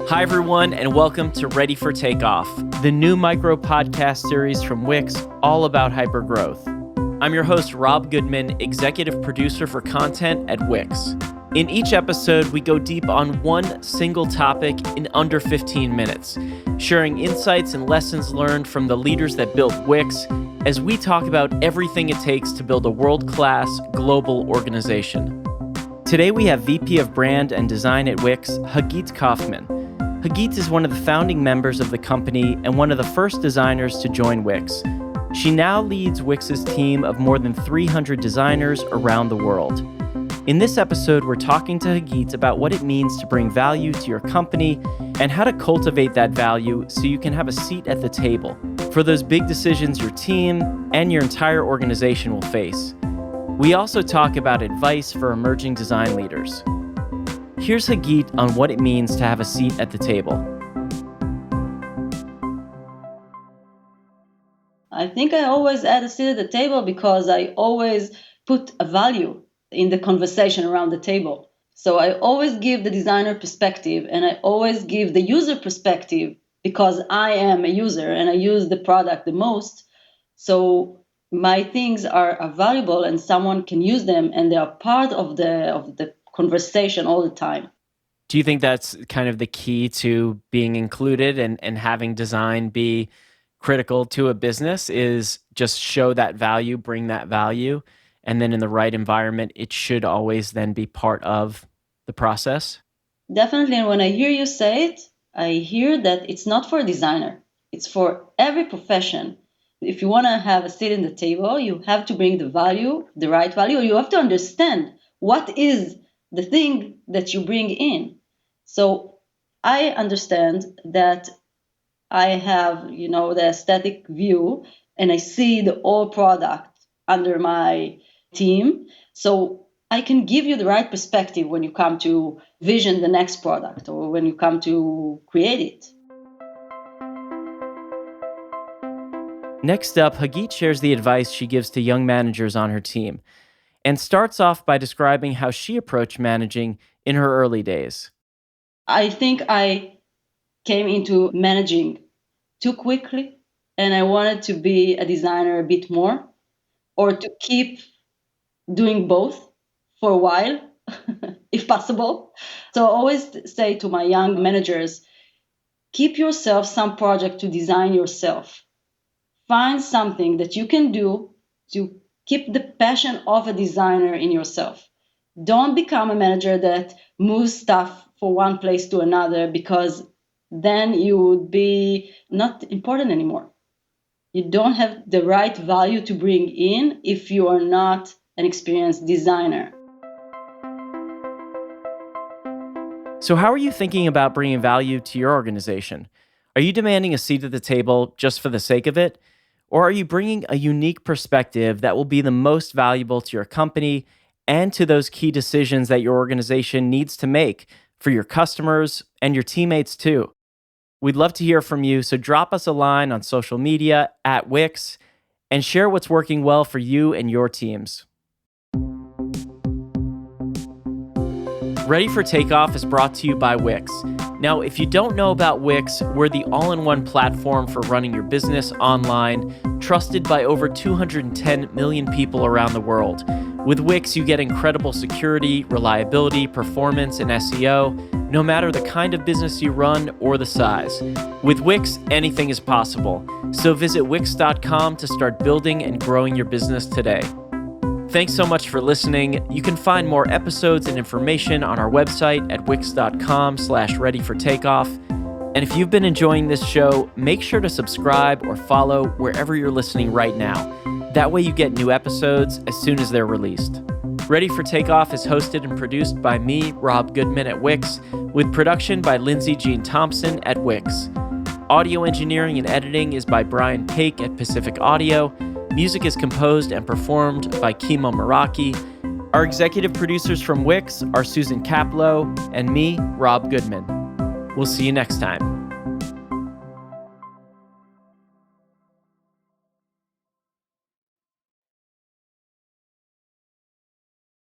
Hi, everyone, and welcome to Ready for Takeoff, the new micro podcast series from Wix all about hypergrowth. I'm your host, Rob Goodman, executive producer for content at Wix. In each episode, we go deep on one single topic in under 15 minutes, sharing insights and lessons learned from the leaders that built Wix as we talk about everything it takes to build a world-class global organization. Today, we have VP of Brand and Design at Wix, Hagit Kaufman. Hagit is one of the founding members of the company and one of the first designers to join Wix. She now leads Wix's team of more than 300 designers around the world. In this episode, we're talking to Hagit about what it means to bring value to your company and how to cultivate that value so you can have a seat at the table for those big decisions your team and your entire organization will face. We also talk about advice for emerging design leaders. Here's Hagit on what it means to have a seat at the table. I think I always add a seat at the table because I always put a value in the conversation around the table. So I always give the designer perspective and I always give the user perspective because I am a user and I use the product the most. So my things are valuable and someone can use them and they are part of the conversation all the time. Do you think that's kind of the key to being included and having design be critical to a business is just show that value, bring that value, and then in the right environment, it should always then be part of the process? Definitely. And when I hear you say it, I hear that it's not for a designer. It's for every profession. If you want to have a seat in the table, you have to bring the value, the right value. You have to understand what is the thing that you bring in. So I understand that I have, the aesthetic view and I see the whole product under my team. So I can give you the right perspective when you come to vision the next product or when you come to create it. Next up, Hagit shares the advice she gives to young managers on her team and starts off by describing how she approached managing in her early days. I think I came into managing too quickly and I wanted to be a designer a bit more or to keep doing both for a while, if possible. So I always say to my young managers, keep yourself some project to design yourself. Find something that you can do to keep the passion of a designer in yourself. Don't become a manager that moves stuff from one place to another because then you would be not important anymore. You don't have the right value to bring in if you are not an experienced designer. So how are you thinking about bringing value to your organization? Are you demanding a seat at the table just for the sake of it? Or are you bringing a unique perspective that will be the most valuable to your company and to those key decisions that your organization needs to make for your customers and your teammates too? We'd love to hear from you, so drop us a line on social media at Wix and share what's working well for you and your teams. Ready for Takeoff is brought to you by Wix. Now, if you don't know about Wix, we're the all-in-one platform for running your business online, trusted by over 210 million people around the world. With Wix, you get incredible security, reliability, performance, and SEO, no matter the kind of business you run or the size. With Wix, anything is possible. So visit Wix.com to start building and growing your business today. Thanks so much for listening. You can find more episodes and information on our website at wix.com/readyfortakeoff. And if you've been enjoying this show, make sure to subscribe or follow wherever you're listening right now. That way you get new episodes as soon as they're released. Ready for Takeoff is hosted and produced by me, Rob Goodman at Wix, with production by Lindsay Jean Thompson at Wix. Audio engineering and editing is by Brian Paik at Pacific Audio. Music is composed and performed by Kimo Meraki. Our executive producers from Wix are Susan Kaplow and me, Rob Goodman. We'll see you next time.